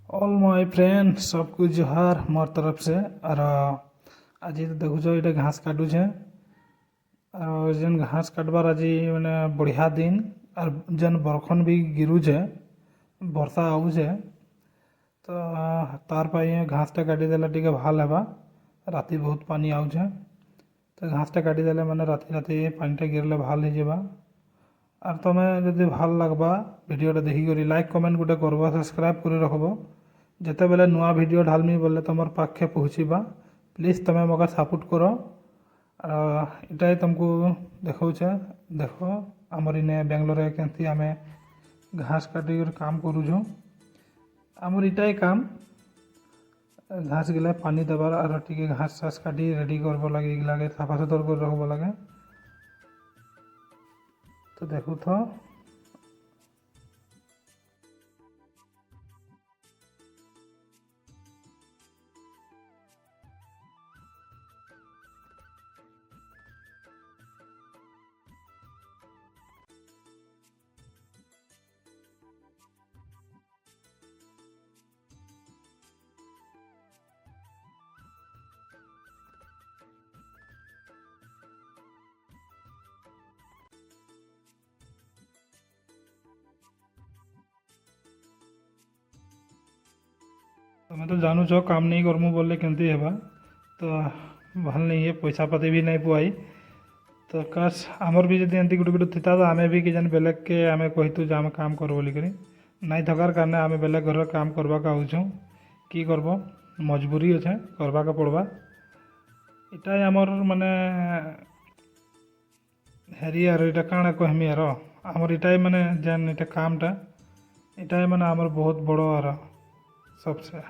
All my friend सबको जोहार मोर तरफ से। और आज तो देखुच ये घास काटुचे और जेन घास काटबार आज मैंने बढ़िया दिन और जेन बरखन भी गिरुचे वर्षा आउचे तो तार पाई घासटा काटिदेले टिके भल हेबा। राति बहुत पानी आउचे तो घासटा काटिदेले मैंने राति राति पानीटा गिरले भल हो। और तुम्हें जदि भल लगबा भिडियोटा देखिक लाइक कमेंट गोटे करब सब्सक्राइब कर रखब जिते बेले नुआ भिडियो ढालमी बोले तुम पाखे पहुँचवा प्लीज तुम्हें मका सपोर्ट कर। इटा तुमको देखौचे देख आमर इने बेंगलोर केमती आम घास काटिक काम करूँ आमर इटाई काम घास गिला पानी देवार और टी घास चास काटी रेडी करब लगे साफा सुथर कर रखब लगे। तो देखो तो तुम्हें तो जानू छो काम नहीं करमु बोले केमती हेबा तो भल नहीं है पैसा पाती भी नहीं पुआई। तो काश आमर भी जब एमती गुटे गुटे थीता तो आमे भी कि जान बेलेग के आमे कहतु जे आमे काम कर बोली करी नहीं थकार कारणे आमे बेलेग घर काम करवा का आउछुं कि करब मजबूरी अच्छे करवा का पड़वा। इटाई आमर माने हेरी और इटा काଣା कहमी आर आमर इटाई माने जेन इटा कामटा इटाई माने आमर बहुत बड़ो आर सबसे।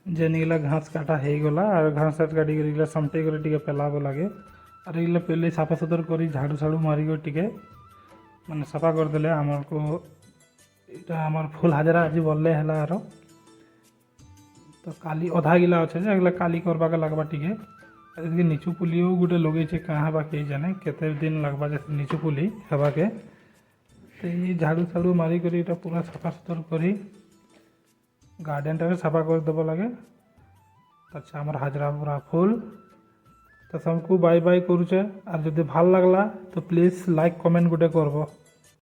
जेनगला घास काटा हो गला और घास काटिक समटे टे पेलाब लगे और ये पेले साफा सुथर कर झाड़ू झाड़ू मारिक टे माने सफा करदे आमर को इटा आमर फुल हाजरा आज बोलले है आर तो काली अधा गिला अच्छे जे काली करवा के लगवा टे नीचू पुली गोटे लगे कहाँ बा कहीं जाने केते दिन लगवा जैसे नीचू पुली हवा के तो ये झाड़ू झाड़ू मारिक पूरा सफा सुथर कर गार्डन टा सफा कर देव लगे। अच्छा आमर हाजरा पूरा फुल तो सबको बाय बाय करुचे और जब भल लगला तो प्लीज लाइक कमेंट गोटे करब।